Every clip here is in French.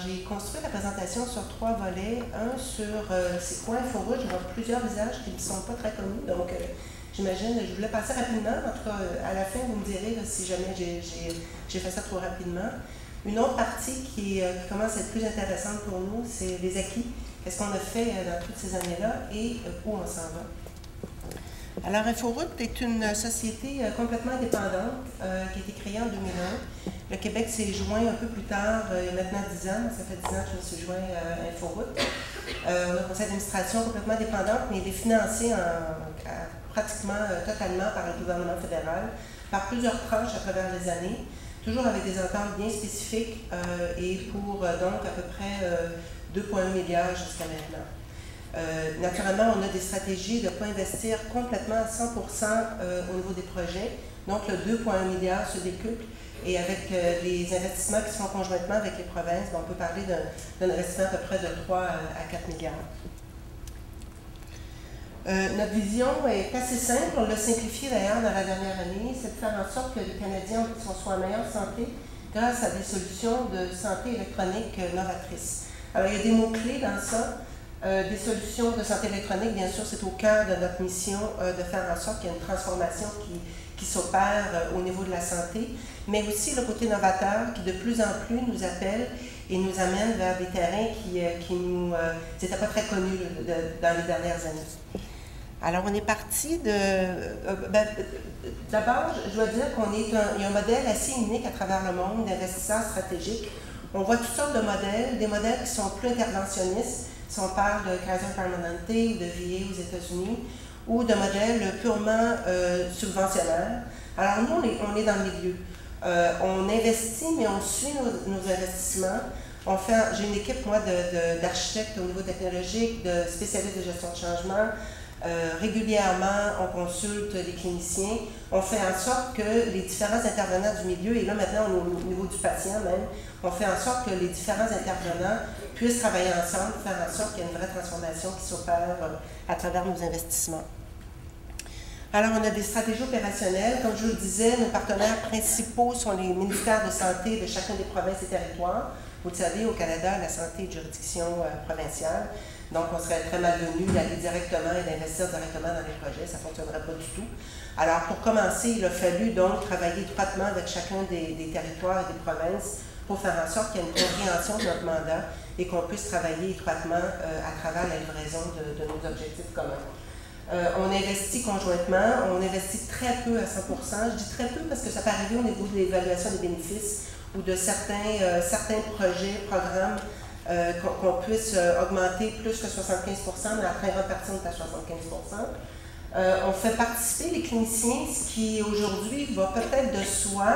j'ai construit la présentation sur 3 volets. Un sur c'est quoi InfoRoute. Je vois plusieurs visages qui ne sont pas très connus, donc j'imagine, je voulais passer rapidement. En tout cas, à la fin, vous me direz là, si jamais j'ai fait ça trop rapidement. Une autre partie qui commence à être plus intéressante pour nous, c'est les acquis. Qu'est-ce qu'on a fait dans toutes ces années-là et où on s'en va. Alors, InfoRoute est une société complètement indépendante qui a été créée en 2001. Le Québec s'est joint un peu plus tard, il y a maintenant 10 ans, ça fait 10 ans que je me suis joint à InfoRoute. On a un conseil d'administration complètement indépendante, mais il est financé pratiquement totalement par le gouvernement fédéral, par plusieurs tranches à travers les années, toujours avec des ententes bien spécifiques et pour donc à peu près 2,1 milliards jusqu'à maintenant. Naturellement, on a des stratégies de ne pas investir complètement à 100% au niveau des projets. Donc, le 2,1 milliards se décuple et avec les investissements qui se font conjointement avec les provinces, on peut parler d'un investissement à peu près de 3 à 4 milliards. Notre vision est assez simple, on l'a simplifiée d'ailleurs dans la dernière année, c'est de faire en sorte que les Canadiens soient en meilleure santé grâce à des solutions de santé électronique novatrices. Alors, il y a des mots-clés dans ça. Des solutions de santé électronique, bien sûr, c'est au cœur de notre mission de faire en sorte qu'il y ait une transformation qui s'opère au niveau de la santé, mais aussi le côté novateur qui de plus en plus nous appelle et nous amène vers des terrains qui nous n'étaient pas très connus dans les dernières années. Alors, on est parti de... D'abord, je dois dire qu'il y a un modèle assez unique à travers le monde d'investisseurs stratégiques. On voit toutes sortes de modèles, des modèles qui sont plus interventionnistes, si on parle de Kaiser Permanente ou de VA aux États-Unis, ou de modèles purement subventionnaires. Alors nous, on est dans le milieu. On investit, mais on suit nos investissements. J'ai une équipe, moi, d'architectes au niveau technologique, de spécialistes de gestion de changement. Régulièrement, on consulte les cliniciens. On fait en sorte que les différents intervenants du milieu, et là maintenant au niveau du patient même, on fait en sorte que les différents intervenants puissent travailler ensemble, faire en sorte qu'il y ait une vraie transformation qui s'opère à travers nos investissements. Alors, on a des stratégies opérationnelles. Comme je vous le disais, nos partenaires principaux sont les ministères de santé de chacune des provinces et territoires. Vous le savez, au Canada, la santé est de juridiction provinciale. Donc, on serait très malvenu d'aller directement et d'investir directement dans les projets. Ça ne fonctionnerait pas du tout. Alors, pour commencer, il a fallu donc travailler étroitement avec chacun des territoires et des provinces pour faire en sorte qu'il y ait une compréhension de notre mandat et qu'on puisse travailler étroitement à travers la livraison de nos objectifs communs. On investit conjointement, on investit très peu à 100%. Je dis très peu parce que ça peut arriver au niveau de l'évaluation des bénéfices ou de certains projets, programmes qu'on puisse augmenter plus que 75%, mais la très grande partie on est à 75%. On fait participer les cliniciens, ce qui aujourd'hui va peut-être de soi,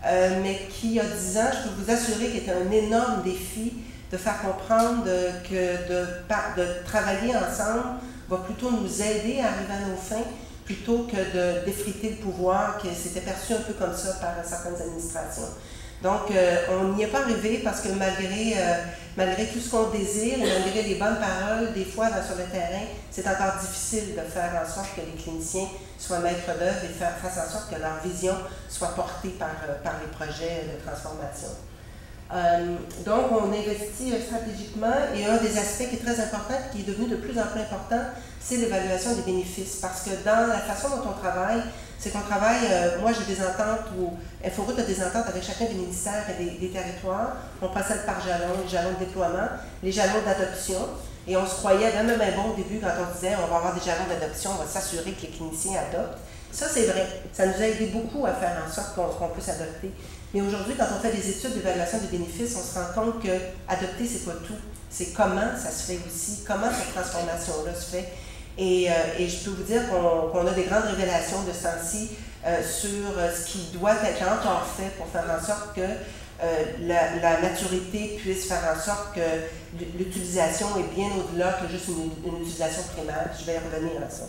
mais qui, il y a 10 ans, je peux vous assurer qu'il était un énorme défi de faire comprendre que de travailler ensemble va plutôt nous aider à arriver à nos fins, plutôt que d'effriter le pouvoir, que c'était perçu un peu comme ça par certaines administrations. Donc, on n'y est pas arrivé parce que malgré tout ce qu'on désire et malgré les bonnes paroles, des fois sur le terrain, c'est encore difficile de faire en sorte que les cliniciens soient maîtres d'œuvre et fassent en sorte que leur vision soit portée par les projets de transformation. Donc, on investit stratégiquement et un des aspects qui est très important, qui est devenu de plus en plus important, c'est l'évaluation des bénéfices. Parce que dans la façon dont on travaille, c'est qu'on travaille, moi j'ai des ententes où InfoRoute a des ententes avec chacun des ministères et des territoires. On procède par jalons, les jalons de déploiement, les jalons d'adoption. Et on se croyait vraiment bon au début quand on disait on va avoir des jalons d'adoption, on va s'assurer que les cliniciens adoptent. Ça, c'est vrai. Ça nous a aidé beaucoup à faire en sorte qu'on puisse adopter. Mais aujourd'hui, quand on fait des études d'évaluation des bénéfices, on se rend compte que adopter, c'est pas tout. C'est comment ça se fait aussi, comment cette transformation-là se fait. Et je peux vous dire qu'on a des grandes révélations de ce temps-ci sur ce qui doit être encore fait pour faire en sorte que la maturité puisse faire en sorte que l'utilisation est bien au-delà que juste une utilisation primaire. Je vais y revenir à ça.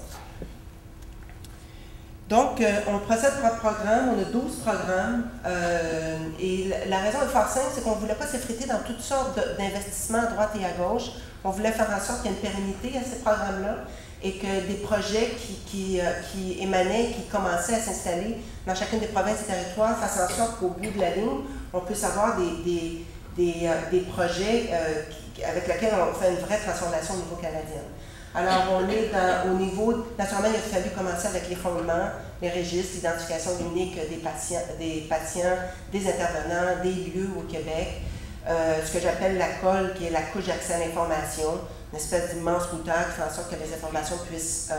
Donc, on procède par programme, on a 12 programmes et la raison est fort simple, c'est qu'on ne voulait pas s'effriter dans toutes sortes d'investissements à droite et à gauche. On voulait faire en sorte qu'il y ait une pérennité à ces programmes-là et que des projets qui émanaient, qui commençaient à s'installer dans chacune des provinces et territoires fassent en sorte qu'au bout de la ligne, on puisse avoir des des projets avec lesquels on fait une vraie transformation au niveau canadien. Alors, on est au niveau, naturellement, il a fallu commencer avec les fondements, les registres, l'identification unique des patients, des intervenants, des lieux au Québec, ce que j'appelle la colle, qui est la couche d'accès à l'information, une espèce d'immense routeur qui fait en sorte que les informations puissent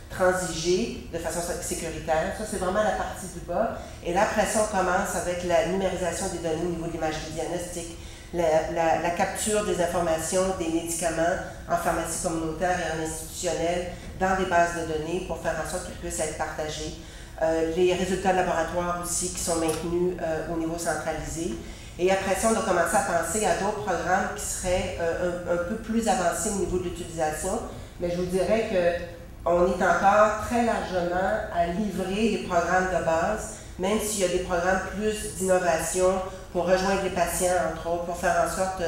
transiger de façon sécuritaire. Ça, c'est vraiment la partie du bas. Et là, après ça, on commence avec la numérisation des données au niveau de l'imagerie diagnostique, la capture des informations des médicaments en pharmacie communautaire et en institutionnel dans des bases de données pour faire en sorte qu'ils puissent être partagés. Les résultats de laboratoire aussi qui sont maintenus au niveau centralisé. Et après ça, on a commencé à penser à d'autres programmes qui seraient un peu plus avancés au niveau de l'utilisation. Mais je vous dirais qu'on est encore très largement à livrer les programmes de base, même s'il y a des programmes plus d'innovation pour rejoindre les patients, entre autres, pour faire en sorte,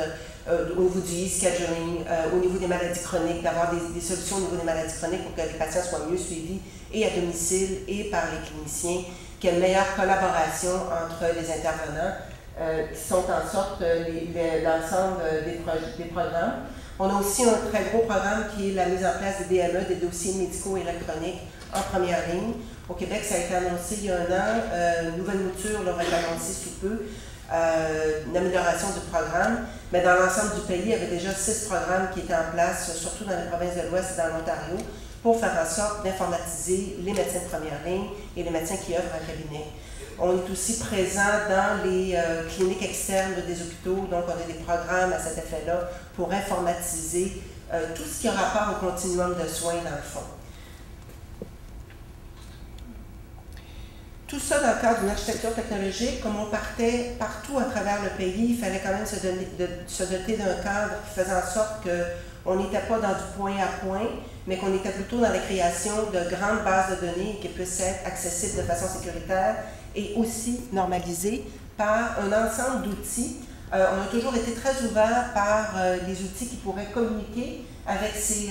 au niveau du e-scheduling, au niveau des maladies chroniques, d'avoir des solutions au niveau des maladies chroniques pour que les patients soient mieux suivis et à domicile et par les cliniciens, qu'il y ait une meilleure collaboration entre les intervenants qui sont en sorte l'ensemble des programmes. On a aussi un très gros programme qui est la mise en place des DME, des dossiers médicaux électroniques en première ligne. Au Québec, ça a été annoncé il y a un an, une nouvelle mouture va être annoncée sous peu, une amélioration du programme, mais dans l'ensemble du pays, il y avait déjà 6 programmes qui étaient en place, surtout dans les provinces de l'Ouest et dans l'Ontario, pour faire en sorte d'informatiser les médecins de première ligne et les médecins qui œuvrent en cabinet. On est aussi présent dans les cliniques externes des hôpitaux, donc on a des programmes à cet effet-là pour informatiser tout ce qui a rapport au continuum de soins dans le fond. Tout ça dans le cadre d'une architecture technologique, comme on partait partout à travers le pays, il fallait quand même se doter d'un cadre qui faisait en sorte qu'on n'était pas dans du point à point, mais qu'on était plutôt dans la création de grandes bases de données qui puissent être accessibles de façon sécuritaire et aussi normalisées par un ensemble d'outils. On a toujours été très ouvert par les outils qui pourraient communiquer avec ces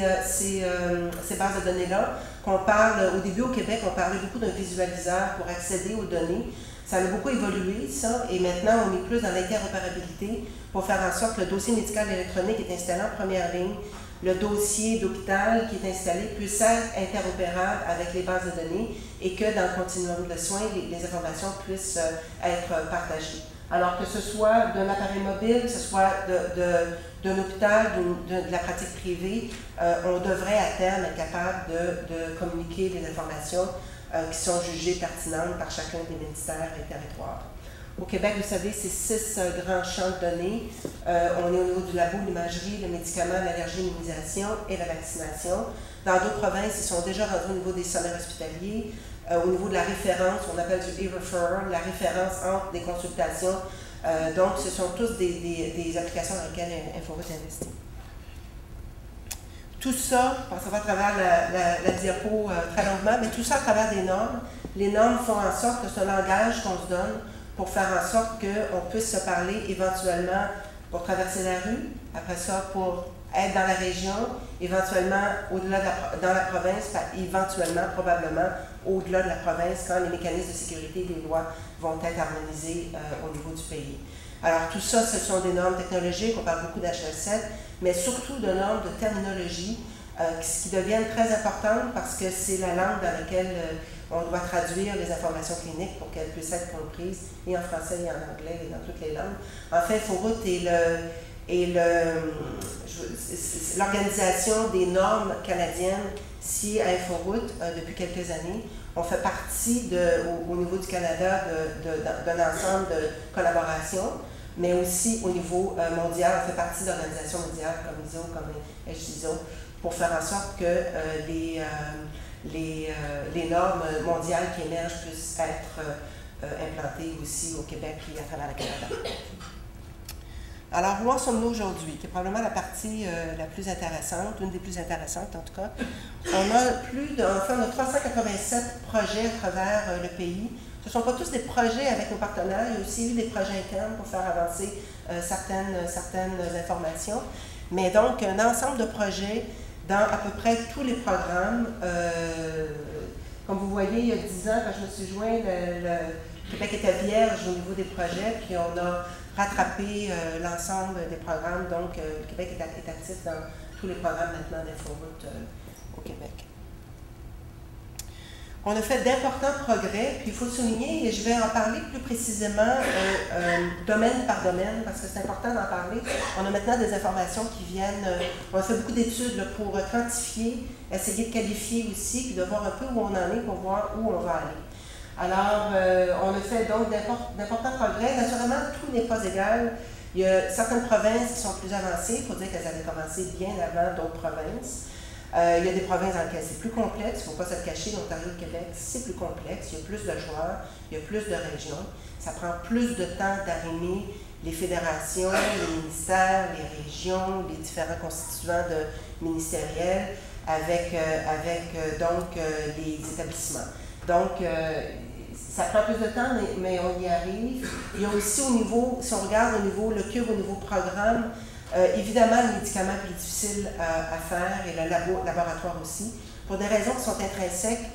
bases de données-là. Au début au Québec, on parlait beaucoup d'un visualiseur pour accéder aux données. Ça a beaucoup évolué, ça, et maintenant on est plus dans l'interopérabilité pour faire en sorte que le dossier médical électronique est installé en première ligne, le dossier d'hôpital qui est installé puisse être interopérable avec les bases de données et que dans le continuum de soins, les informations puissent être partagées. Alors que ce soit d'un appareil mobile, que ce soit d'un hôpital, de la pratique privée, on devrait à terme être capable de communiquer les informations qui sont jugées pertinentes par chacun des ministères et territoires. Au Québec, vous savez, c'est 6 grands champs de données. On est au niveau du labo, l'imagerie, le médicament, l'allergie, l'immunisation et la vaccination. Dans d'autres provinces, ils sont déjà rendus au niveau des sommaires hospitaliers. Au niveau de la référence, on appelle du e-referral, la référence entre des consultations. Donc, ce sont tous des applications dans lesquelles InfoRoute investit. Tout ça, je pense qu'on va à travers la diapo très longuement, mais tout ça à travers des normes. Les normes font en sorte que c'est un langage qu'on se donne pour faire en sorte qu'on puisse se parler éventuellement pour traverser la rue, après ça pour être dans la région, éventuellement au-delà dans la province, éventuellement, probablement, au-delà de la province, quand les mécanismes de sécurité des lois vont être harmonisés au niveau du pays. Alors tout ça, ce sont des normes technologiques, on parle beaucoup d'HL7, mais surtout de normes de terminologie qui deviennent très importantes parce que c'est la langue dans laquelle on doit traduire les informations cliniques pour qu'elles puissent être comprises et en français et en anglais et dans toutes les langues. En fait, InfoRoute est l'organisation des normes canadiennes ici à InfoRoute depuis quelques années. On fait partie au niveau du Canada d'un ensemble de collaborations, mais aussi au niveau mondial. On fait partie d'organisations mondiales comme ISO, comme HISO, pour faire en sorte que les normes mondiales qui émergent puissent être implantées aussi au Québec et à travers le Canada. Alors, où en sommes-nous aujourd'hui? Qui est probablement la partie la plus intéressante, une des plus intéressantes en tout cas. On a 387 projets à travers le pays. Ce ne sont pas tous des projets avec nos partenaires, il y a aussi eu des projets internes pour faire avancer certaines informations. Mais donc, un ensemble de projets dans à peu près tous les programmes. Comme vous voyez, il y a 10 ans, quand je me suis joint, Québec était vierge au niveau des projets, puis on a rattrapé l'ensemble des programmes. Donc, le Québec est actif dans tous les programmes maintenant d'Inforoute au Québec. On a fait d'importants progrès, puis il faut souligner, et je vais en parler plus précisément domaine par domaine, parce que c'est important d'en parler. On a maintenant des informations qui viennent, on a fait beaucoup d'études pour quantifier, essayer de qualifier aussi, puis de voir un peu où on en est pour voir où on va aller. Alors, on a fait donc d'importants progrès. Naturellement, tout n'est pas égal. Il y a certaines provinces qui sont plus avancées, il faut dire qu'elles avaient commencé bien avant d'autres provinces. Il y a des provinces dans lesquelles c'est plus complexe, il ne faut pas se le cacher, l'Ontario et le Québec, c'est plus complexe, il y a plus de joueurs, il y a plus de régions, ça prend plus de temps d'arrimer les fédérations, les ministères, les régions, les différents constituants ministériels avec donc les établissements. Donc, ça prend plus de temps, mais on y arrive. Il y a aussi au niveau, si on regarde au niveau, le cube au niveau programme, évidemment, le médicament est plus difficile à faire et le laboratoire aussi, pour des raisons qui sont intrinsèques.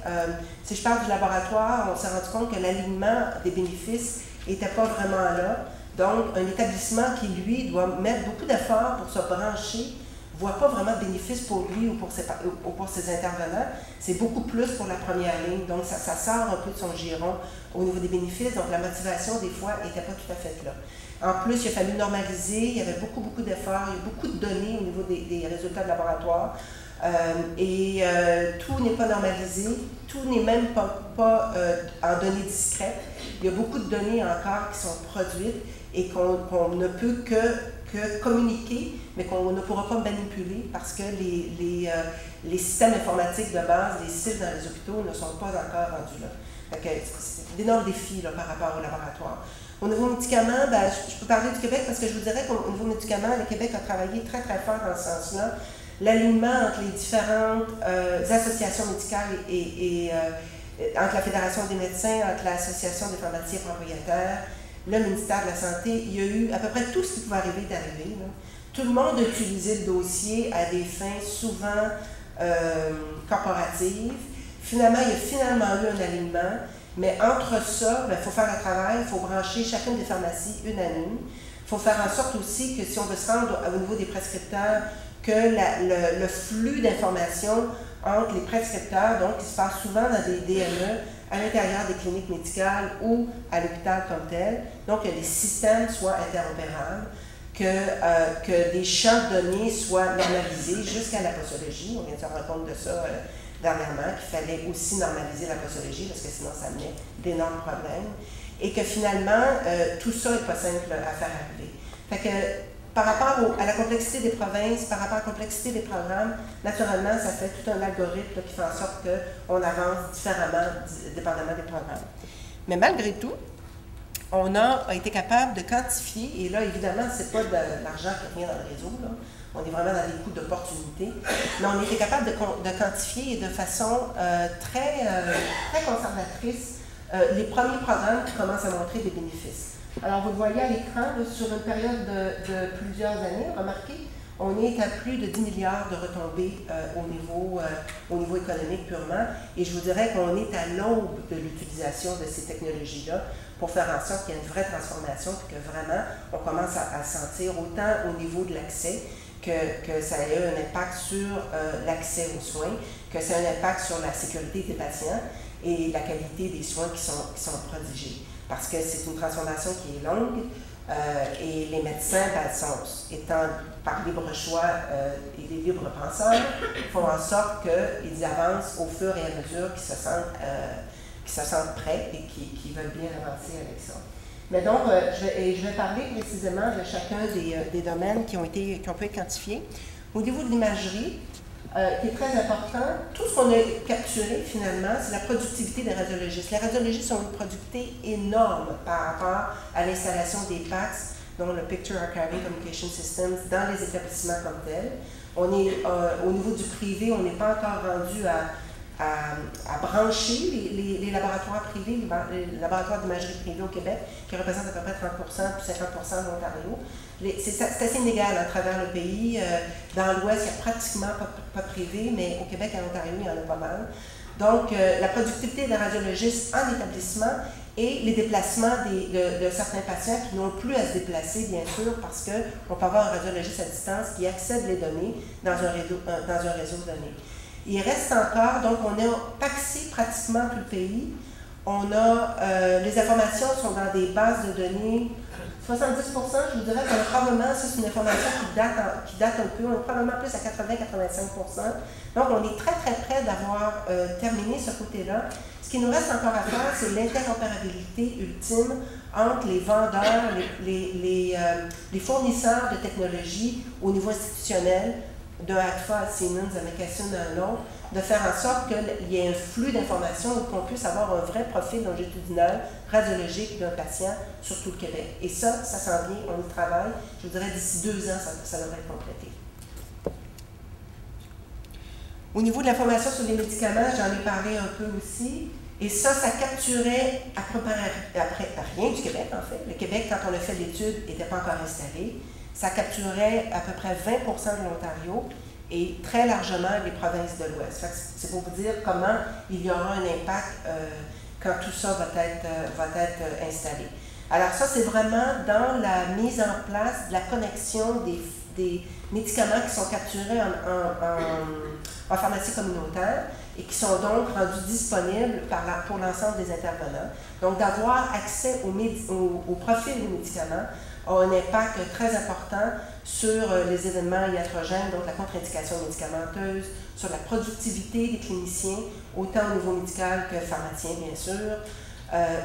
Si je parle du laboratoire, on s'est rendu compte que l'alignement des bénéfices n'était pas vraiment là. Donc, un établissement qui, lui, doit mettre beaucoup d'efforts pour se brancher, ne voit pas vraiment de bénéfices pour lui ou pour ses intervenants. C'est beaucoup plus pour la première ligne. Donc, ça sort un peu de son giron au niveau des bénéfices. Donc, la motivation, des fois, n'était pas tout à fait là. En plus, il a fallu normaliser. Il y avait beaucoup d'efforts. Il y a beaucoup de données au niveau des résultats de laboratoire. Tout n'est pas normalisé. Tout n'est même pas en données discrètes. Il y a beaucoup de données encore qui sont produites et qu'on ne peut que communiquer, mais qu'on ne pourra pas manipuler parce que les systèmes informatiques de base, les sites dans les hôpitaux ne sont pas encore rendus là. C'est d'énormes défis là, par rapport au laboratoire. Au niveau médicaments, je peux parler du Québec parce que je vous dirais qu'au niveau médicaments, le Québec a travaillé très très fort dans ce sens-là. L'alignement entre les différentes associations médicales et entre la Fédération des médecins, entre l'Association des pharmaciens propriétaires, le ministère de la Santé, il y a eu à peu près tout ce qui pouvait arriver d'arriver. Tout le monde a utilisé le dossier à des fins souvent corporatives. Finalement, il y a finalement eu un alignement, mais entre ça, il faut faire un travail, il faut brancher chacune des pharmacies une à une. Il faut faire en sorte aussi que si on veut se rendre au niveau des prescripteurs, que le flux d'informations entre les prescripteurs, donc qui se passe souvent dans des DME, à l'intérieur des cliniques médicales ou à l'hôpital comme tel. Donc, que les systèmes soient interopérables, que des champs de données soient normalisés jusqu'à la posologie. On vient de se rendre compte de ça dernièrement, qu'il fallait aussi normaliser la posologie parce que sinon, ça amenait d'énormes problèmes. Et que finalement, tout ça n'est pas simple à faire arriver. Fait que, par rapport à la complexité des provinces, par rapport à la complexité des programmes, naturellement, ça fait tout un algorithme qui fait en sorte qu'on avance différemment, dépendamment des programmes. Mais malgré tout, on a été capable de quantifier, et là, évidemment, ce n'est pas de l'argent qui revient dans le réseau, là. On est vraiment dans des coûts d'opportunité, mais on a été capable de quantifier et de façon très conservatrice les premiers programmes qui commencent à montrer des bénéfices. Alors, vous le voyez à l'écran, sur une période de plusieurs années, remarquez, on est à plus de 10 milliards de retombées au niveau économique purement, et je vous dirais qu'on est à l'aube de l'utilisation de ces technologies-là pour faire en sorte qu'il y ait une vraie transformation et que vraiment, on commence à sentir autant au niveau de l'accès que ça a eu un impact sur l'accès aux soins, que ça a un impact sur la sécurité des patients et la qualité des soins qui sont prodigés. Parce que c'est une transformation qui est longue et les médecins, étant par libre choix et des libres penseurs, font en sorte qu'ils avancent au fur et à mesure qu'ils se sentent prêts et qui veulent bien avancer avec ça. Mais donc, je vais parler précisément de chacun des domaines qui ont pu être quantifiés. Au niveau de l'imagerie, qui est très important, tout ce qu'on a capturé finalement, c'est la productivité des radiologistes. Les radiologistes ont une productivité énorme par rapport à l'installation des PACS, dont le Picture Archiving Communication Systems, dans les établissements comme tels. On est, au niveau du privé, on n'est pas encore rendu à brancher les laboratoires privés, les laboratoires d'imagerie privée au Québec, qui représentent à peu près 30 puis 50 de l'Ontario. C'est assez inégal à travers le pays. Dans l'Ouest, il n'y a pratiquement pas de privé, mais au Québec et en Ontario, il y en a pas mal. Donc, la productivité des radiologistes en établissement et les déplacements de certains patients qui n'ont plus à se déplacer, bien sûr, parce qu'on peut avoir un radiologiste à distance qui accède les données dans un réseau de données. Il reste encore, donc on a taxé pratiquement tout le pays. On a, les informations sont dans des bases de données, 70%, je vous dirais que probablement, ça c'est une information qui date un peu, on est probablement plus à 80-85%. Donc on est très très près d'avoir terminé ce côté-là. Ce qui nous reste encore à faire, c'est l'interopérabilité ultime entre les vendeurs, les fournisseurs de technologies au niveau institutionnel, d'un ACFA à Siemens, à McKesson, à un autre, de faire en sorte qu'il y ait un flux d'informations où qu'on puisse avoir un vrai profil longitudinal, radiologique d'un patient sur tout le Québec. Et ça s'en vient, on y travaille. Je vous dirais d'ici 2 ans, ça devrait être complété. Au niveau de l'information sur les médicaments, j'en ai parlé un peu aussi. Et ça capturait à peu près rien du Québec, en fait. Le Québec, quand on a fait l'étude, n'était pas encore installé. Ça capturait à peu près 20% de l'Ontario et très largement les provinces de l'Ouest. C'est pour vous dire comment il y aura un impact quand tout ça va être installé. Alors ça, c'est vraiment dans la mise en place de la connexion des médicaments qui sont capturés en pharmacie communautaire et qui sont donc rendus disponibles pour l'ensemble des intervenants. Donc, d'avoir accès au profil des médicaments a un impact très important sur les événements iatrogènes, donc la contre-indication médicamenteuse, sur la productivité des cliniciens, autant au niveau médical que pharmacien, bien sûr,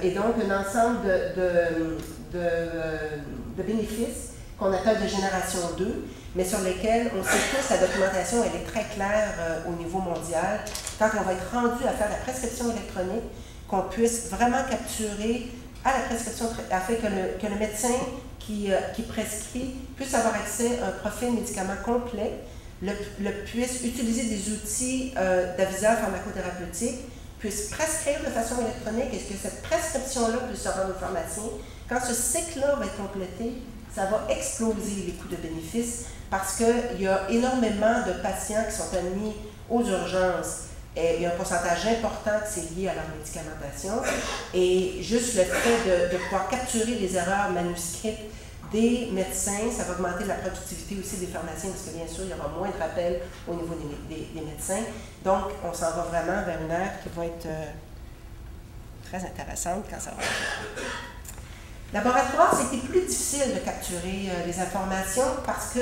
et donc un ensemble de bénéfices qu'on appelle de génération 2, mais sur lesquels on sait tous, la documentation elle est très claire au niveau mondial. Quand on va être rendu à faire la prescription électronique, qu'on puisse vraiment capturer à la prescription, afin que le médecin qui prescrit puisse avoir accès à un profil médicament complet, puisse utiliser des outils d'avisage pharmacothérapeutique, puisse prescrire de façon électronique, et que cette prescription-là puisse se rendre au pharmacien. Quand ce cycle-là va être complété, ça va exploser les coûts de bénéfices parce qu'il y a énormément de patients qui sont admis aux urgences. Et il y a un pourcentage important qui c'est lié à leur médicamentation. Et juste le fait de pouvoir capturer les erreurs manuscrites des médecins, ça va augmenter la productivité aussi des pharmaciens parce que bien sûr, il y aura moins de rappels au niveau des médecins. Donc, on s'en va vraiment vers une ère qui va être très intéressante quand ça va. Laboratoire, c'était plus difficile de capturer les informations parce que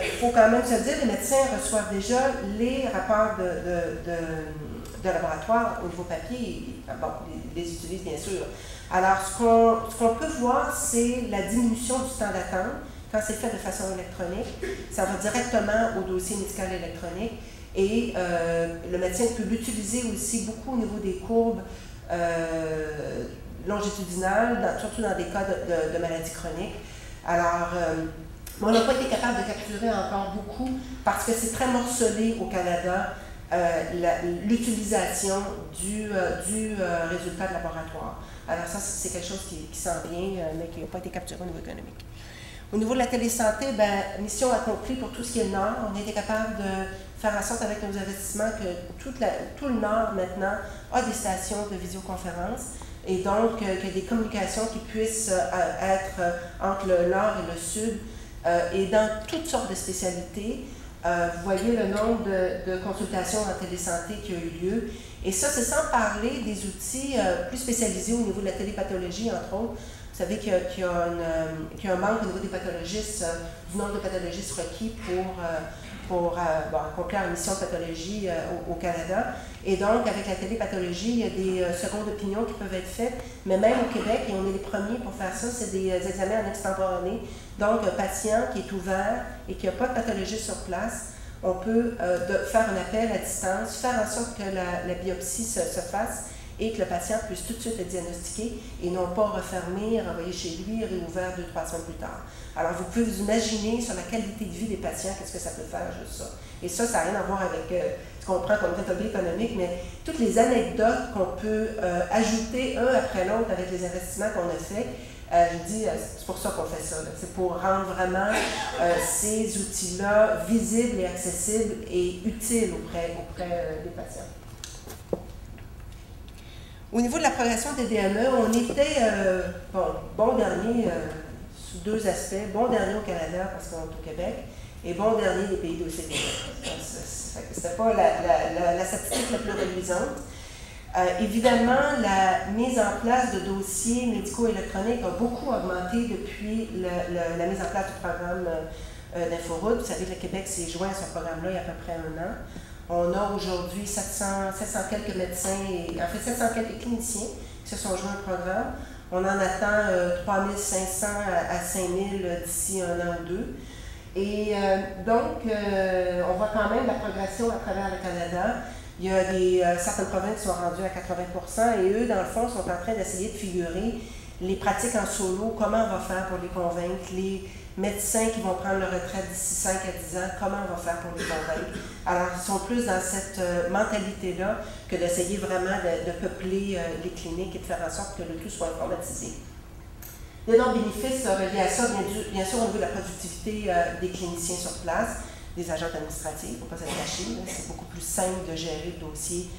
il faut quand même se dire, les médecins reçoivent déjà les rapports de laboratoire au niveau papier. Bon, ils les utilisent bien sûr. Alors, ce qu'on peut voir, c'est la diminution du temps d'attente quand c'est fait de façon électronique. Ça va directement au dossier médical électronique et le médecin peut l'utiliser aussi beaucoup au niveau des courbes longitudinales, surtout dans des cas de maladies chroniques. Alors, on n'a pas été capable de capturer encore beaucoup parce que c'est très morcelé au Canada, l'utilisation du résultat de laboratoire. Alors ça, c'est quelque chose qui s'en vient, mais qui n'a pas été capturé au niveau économique. Au niveau de la télésanté, mission accomplie pour tout ce qui est le Nord. On a été capable de faire en sorte avec nos investissements que tout le Nord maintenant a des stations de visioconférence et donc qu'il y ait des communications qui puissent être entre le Nord et le Sud et dans toutes sortes de spécialités. Vous voyez le nombre de consultations en télésanté qui a eu lieu. Et ça, c'est sans parler des outils plus spécialisés au niveau de la télépathologie, entre autres. Vous savez qu'il y a un manque au niveau des pathologistes, du nombre de pathologistes requis pour accomplir la mission de pathologie au Canada. Et donc, avec la télépathologie, il y a des secondes opinions qui peuvent être faites, mais même au Québec, et on est les premiers pour faire ça, c'est des examens en extemporané. Donc, un patient qui est ouvert et qui n'a pas de pathologiste sur place, on peut faire un appel à distance, faire en sorte que la biopsie se fasse et que le patient puisse tout de suite être diagnostiqué et non pas refermer, renvoyer chez lui, réouvert 2-3 semaines plus tard. Alors, vous pouvez vous imaginer sur la qualité de vie des patients, qu'est-ce que ça peut faire, juste ça. Et ça n'a rien à voir avec ce qu'on prend comme retombée économique, mais toutes les anecdotes qu'on peut ajouter un après l'autre avec les investissements qu'on a faits. Je dis, c'est pour ça qu'on fait ça. C'est pour rendre vraiment ces outils-là visibles et accessibles et utiles auprès des patients. Au niveau de la progression des DME, on était bon dernier sous deux aspects. Bon dernier au Canada parce qu'on est au Québec et bon dernier des pays d'OCDE. C'était pas la statistique la plus reluisante. Évidemment, la mise en place de dossiers médicaux électroniques a beaucoup augmenté depuis la mise en place du programme d'Inforoute. Vous savez que le Québec s'est joint à ce programme-là il y a à peu près 1 an. On a aujourd'hui 700 quelques médecins, et en fait 700 quelques cliniciens qui se sont joints au programme. On en attend 3500 à 5000 d'ici 1 an ou 2. Et donc, on voit quand même la progression à travers le Canada. Il y a certaines provinces qui sont rendues à 80% et eux, dans le fond, sont en train d'essayer de figurer les pratiques en solo, comment on va faire pour les convaincre, les médecins qui vont prendre leur retraite d'ici 5 à 10 ans, comment on va faire pour les convaincre. Alors, ils sont plus dans cette mentalité-là que d'essayer vraiment de peupler les cliniques et de faire en sorte que le tout soit informatisé. D'énormes bénéfices reliés à ça, bien sûr, au niveau de la productivité des cliniciens sur place, des agents administratifs, il ne faut pas se cacher, c'est beaucoup plus simple de gérer le dossier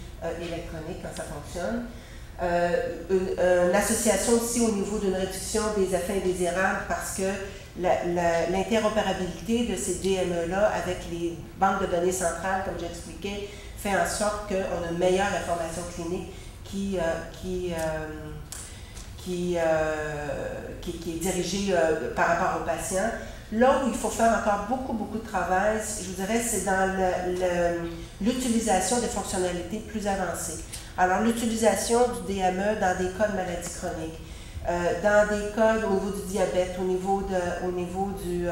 électronique quand ça fonctionne. Une association aussi au niveau d'une réduction des effets indésirables parce que l'interopérabilité de ces DME-là avec les banques de données centrales, comme j'expliquais, fait en sorte qu'on a une meilleure information clinique qui est dirigée par rapport aux patients. Là où il faut faire encore beaucoup de travail, je vous dirais, c'est dans l'utilisation des fonctionnalités plus avancées. Alors, l'utilisation du DME dans des cas de maladies chroniques, dans des cas au niveau du diabète, au niveau du,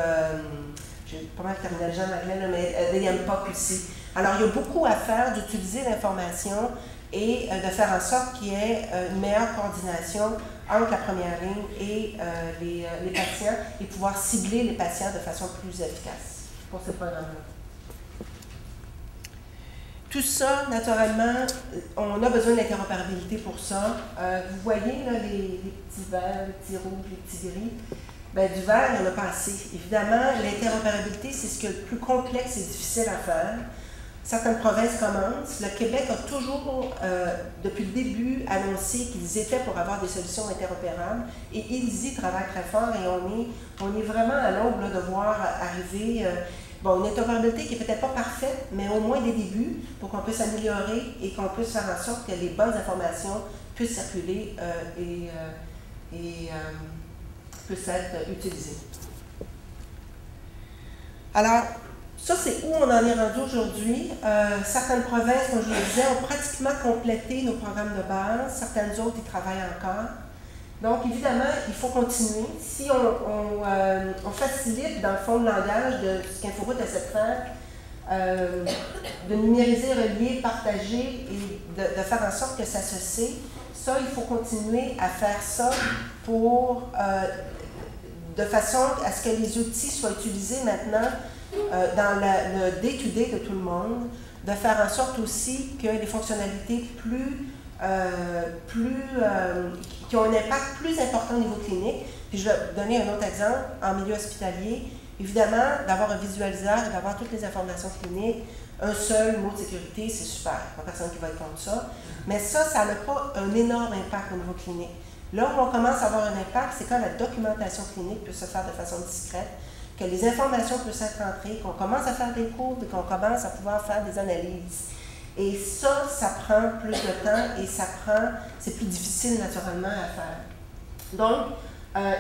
j'ai pas mal de terminologie en anglais, mais des MPOC aussi. Alors, il y a beaucoup à faire d'utiliser l'information et de faire en sorte qu'il y ait une meilleure coordination entre la première ligne et les patients et pouvoir cibler les patients de façon plus efficace pour ce programme-là. Tout ça, naturellement, on a besoin d'interopérabilité pour ça. Vous voyez là, les petits verts, les petits rouges, les petits gris. Bien, du vert, il n'y en a pas assez. Évidemment, l'interopérabilité, c'est ce qui est le plus complexe et difficile à faire. Certaines provinces commencent. Le Québec a toujours, depuis le début, annoncé qu'ils étaient pour avoir des solutions interopérables et ils y travaillent très fort et on est vraiment à l'aube de voir arriver une interopérabilité qui n'est peut-être pas parfaite, mais au moins des débuts pour qu'on puisse améliorer et qu'on puisse faire en sorte que les bonnes informations puissent circuler et puissent être utilisées. Alors, ça, c'est où on en est rendu aujourd'hui. Certaines provinces, comme je le disais, ont pratiquement complété nos programmes de base. Certaines autres, ils travaillent encore. Donc, évidemment, il faut continuer. Si on facilite, dans le fond, le langage de ce qu'Inforoute essaie de faire, de numériser, relier, partager et de faire en sorte que ça se sait, ça, il faut continuer à faire ça de façon à ce que les outils soient utilisés maintenant dans le day-to-day de tout le monde, de faire en sorte aussi que les fonctionnalités qui ont un impact plus important au niveau clinique. Puis je vais vous donner un autre exemple, en milieu hospitalier, évidemment, d'avoir un visualiseur et d'avoir toutes les informations cliniques, un seul mot de sécurité, c'est super, il n'y a pas personne qui va être contre ça, mais ça n'a pas un énorme impact au niveau clinique. Là où on commence à avoir un impact, c'est quand la documentation clinique peut se faire de façon discrète, que les informations peuvent être entrées, qu'on commence à faire des cours et qu'on commence à pouvoir faire des analyses. Et ça prend plus de temps et c'est plus difficile naturellement à faire. Donc,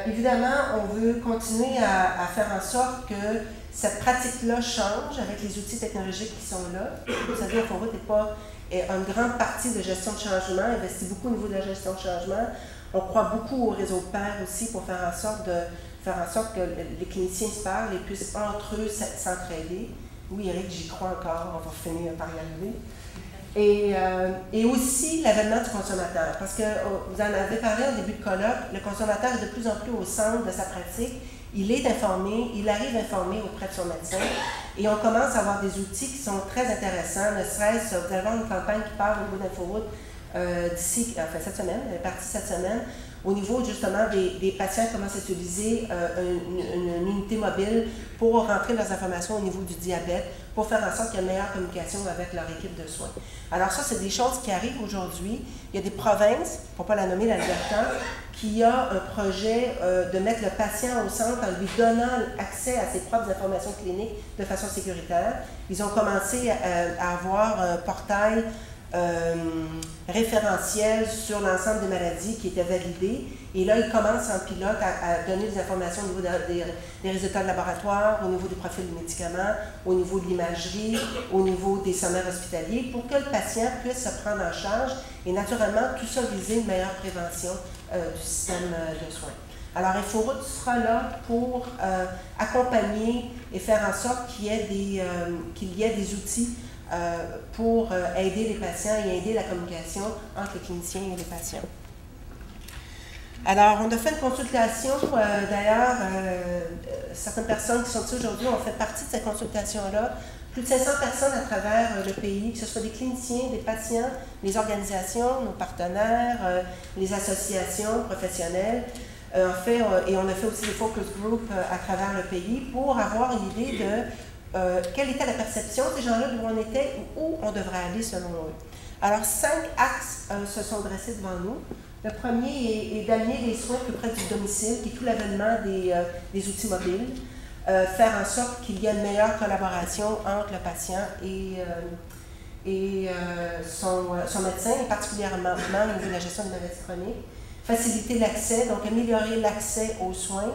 évidemment, on veut continuer à faire en sorte que cette pratique-là change avec les outils technologiques qui sont là. Vous savez, Inforoute n'est pas une grande partie de gestion de changement, investit beaucoup au niveau de la gestion de changement. On croit beaucoup au réseau de pairs aussi pour faire en sorte que les cliniciens se parlent et puissent entre eux s'entraider. Oui, Eric, j'y crois encore, on va finir par y arriver. Et aussi l'avènement du consommateur, parce que vous en avez parlé au début de colloque, le consommateur est de plus en plus au centre de sa pratique, il est informé, il arrive informé auprès de son médecin, et on commence à avoir des outils qui sont très intéressants, ne serait-ce, vous allez voir une campagne qui part au niveau d'Inforoute d'ici, enfin cette semaine, elle est partie cette semaine, Au niveau justement des patients qui commencent à utiliser une unité mobile pour rentrer leurs informations au niveau du diabète, pour faire en sorte qu'il y ait une meilleure communication avec leur équipe de soins. Alors ça, c'est des choses qui arrivent aujourd'hui. Il y a des provinces, pour ne pas la nommer, l'Alberta, qui a un projet de mettre le patient au centre en lui donnant accès à ses propres informations cliniques de façon sécuritaire. Ils ont commencé à avoir un portail référentiel sur l'ensemble des maladies qui étaient validées. Et là, ils commencent en pilote à donner des informations au niveau des résultats de laboratoire, au niveau des profils de médicaments, au niveau de l'imagerie, au niveau des sommaires hospitaliers, pour que le patient puisse se prendre en charge et naturellement, tout ça viser une meilleure prévention du système de soins. Alors, InfoRoute sera là pour accompagner et faire en sorte qu'il y ait des outils pour aider les patients et aider la communication entre les cliniciens et les patients. Alors, on a fait une consultation, d'ailleurs, certaines personnes qui sont ici aujourd'hui ont fait partie de cette consultation-là. Plus de 500 personnes à travers le pays, que ce soit des cliniciens, des patients, les organisations, nos partenaires, les associations professionnelles. En fait, et on a fait aussi des focus groups à travers le pays pour avoir une idée de quelle était la perception de ces gens-là, d'où on était ou où on devrait aller selon eux. Alors, 5 axes se sont dressés devant nous. Le premier est d'amener les soins plus près du domicile, qui est tout l'avènement des outils mobiles. Faire en sorte qu'il y ait une meilleure collaboration entre le patient et son médecin, et particulièrement au niveau de la gestion des maladies chroniques. Faciliter l'accès, donc améliorer l'accès aux soins.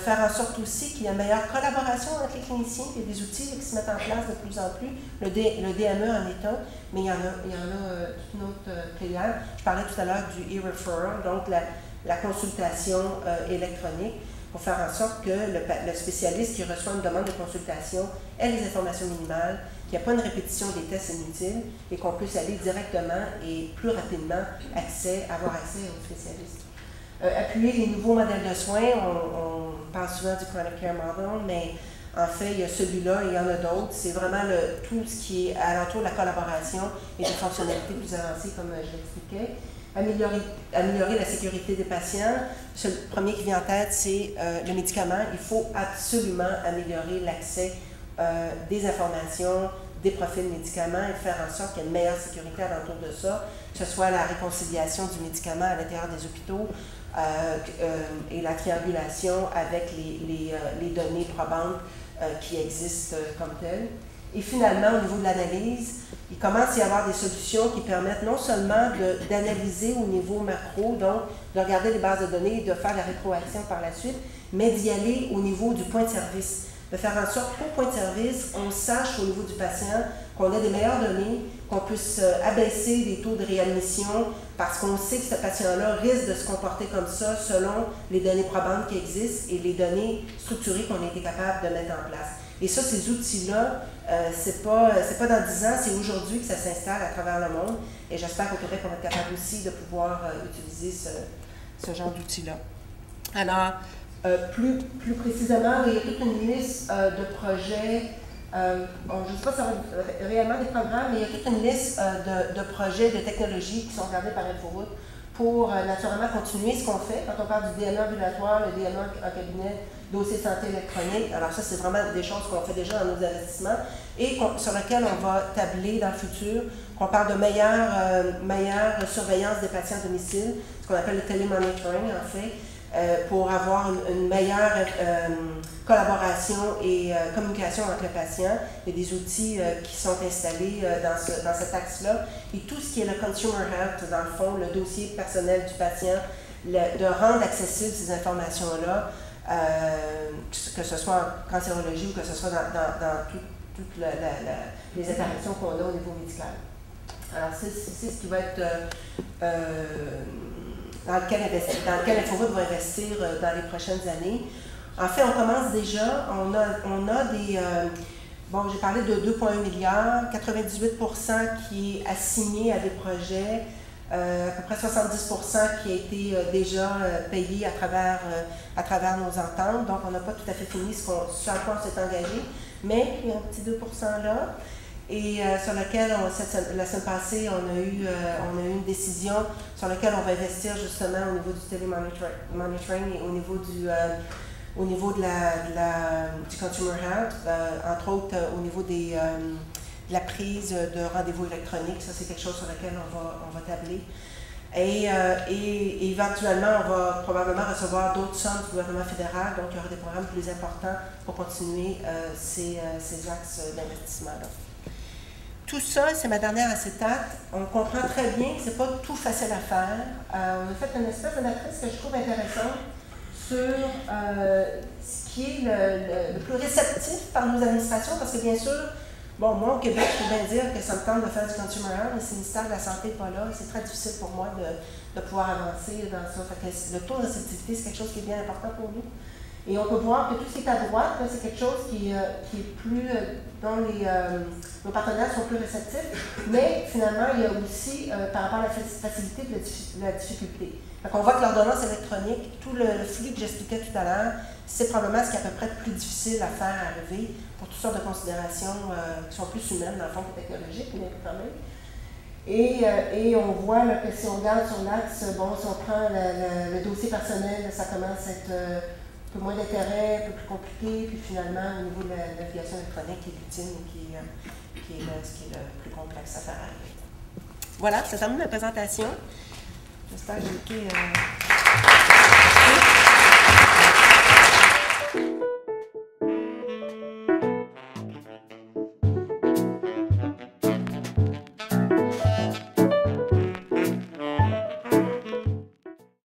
Faire en sorte aussi qu'il y ait une meilleure collaboration entre les cliniciens. Il y a des outils qui se mettent en place de plus en plus. Le DME en est un, mais il y en a toute une autre pléiade. Je parlais tout à l'heure du e-referral, donc la consultation électronique, pour faire en sorte que le spécialiste qui reçoit une demande de consultation ait les informations minimales, qu'il n'y ait pas une répétition des tests inutiles et qu'on puisse aller directement et plus rapidement avoir accès aux spécialistes. Appuyer les nouveaux modèles de soins, on parle souvent du Chronic Care Model, mais en fait, il y a celui-là et il y en a d'autres. C'est vraiment tout ce qui est alentour de la collaboration et des fonctionnalités plus avancées, comme je l'expliquais. Améliorer la sécurité des patients. Le premier qui vient en tête, c'est le médicament. Il faut absolument améliorer l'accès des informations, des profils de médicaments et faire en sorte qu'il y ait une meilleure sécurité alentour de ça, que ce soit la réconciliation du médicament à l'intérieur des hôpitaux et la triangulation avec les données probantes qui existent comme telles. Et finalement, au niveau de l'analyse, il commence à y avoir des solutions qui permettent non seulement d'analyser au niveau macro, donc de regarder les bases de données et de faire la rétroaction par la suite, mais d'y aller au niveau du point de service. De faire en sorte qu'au point de service, on sache au niveau du patient qu'on ait des meilleures données, qu'on puisse abaisser les taux de réadmission parce qu'on sait que ce patient-là risque de se comporter comme ça selon les données probantes qui existent et les données structurées qu'on a été capable de mettre en place. Et ça, ces outils-là, c'est pas dans 10 ans, c'est aujourd'hui que ça s'installe à travers le monde. Et j'espère qu'au Québec, on va être capable aussi de pouvoir utiliser ce genre d'outils-là. Alors, plus précisément, il y a toute une liste de projets. Je ne sais pas si ça va réellement des programmes, mais il y a toute une liste de projets, de technologies qui sont regardés par InfoRoute pour naturellement continuer ce qu'on fait. Quand on parle du DME ambulatoire, le DME en cabinet, dossier santé électronique, alors ça, c'est vraiment des choses qu'on fait déjà dans nos investissements et sur lesquelles on va tabler dans le futur, qu'on parle de meilleure surveillance des patients à domicile, ce qu'on appelle le télémonitoring en fait, pour avoir une meilleure collaboration et communication entre le patient. Il y a des outils qui sont installés dans cet axe-là. Et tout ce qui est le consumer health, dans le fond, le dossier personnel du patient, de rendre accessibles ces informations-là, que ce soit en cancérologie ou que ce soit dans toutes les interactions qu'on a au niveau médical. Alors, c'est ce qui va être dans lequel InfoRoute va investir dans les prochaines années. En fait, on commence déjà, on a des... j'ai parlé de 2,1 milliards, 98% qui est assigné à des projets, à peu près 70% qui a été déjà payé à travers nos ententes. Donc, on n'a pas tout à fait fini ce à quoi on s'est engagé, mais il y a un petit 2% là. et sur lequel, la semaine passée, on a eu une décision sur laquelle on va investir justement au niveau du télémonitoring et au niveau du consumer health, entre autres au niveau de la prise de rendez-vous électroniques. Ça, c'est quelque chose sur lequel on va tabler. Et éventuellement, on va probablement recevoir d'autres sommes du gouvernement fédéral, donc il y aura des programmes plus importants pour continuer ces axes d'investissement-là. Tout ça, c'est ma dernière acétate. On comprend très bien que ce n'est pas tout facile à faire. On a fait une espèce de matrice que je trouve intéressante sur ce qui est le plus réceptif par nos administrations, parce que bien sûr, bon, moi au Québec, je peux bien dire que ça me tente de faire du consumer health, mais si le ministère de la Santé n'est pas là, c'est très difficile pour moi de pouvoir avancer dans ça. Fait que le taux de réceptivité, c'est quelque chose qui est bien important pour nous. Et on peut voir que tout ce qui est à droite, c'est quelque chose qui est plus, dont nos partenaires sont plus réceptifs, mais finalement, il y a aussi, par rapport à la facilité de la difficulté. Donc, on voit que l'ordonnance électronique, tout le flux que j'expliquais tout à l'heure, c'est probablement ce qui est à peu près plus difficile à faire arriver pour toutes sortes de considérations qui sont plus humaines, dans le fond, que technologiques, mais quand même. Et on voit là, que si on regarde sur l'axe, bon, si on prend le dossier personnel, ça commence à être un peu moins d'intérêt, un peu plus compliqué, puis finalement, au niveau de la navigation électronique, qui est l'ultime et qui est ce qui est le plus complexe à faire arriver. Voilà, ça termine ma présentation. J'espère que j'ai été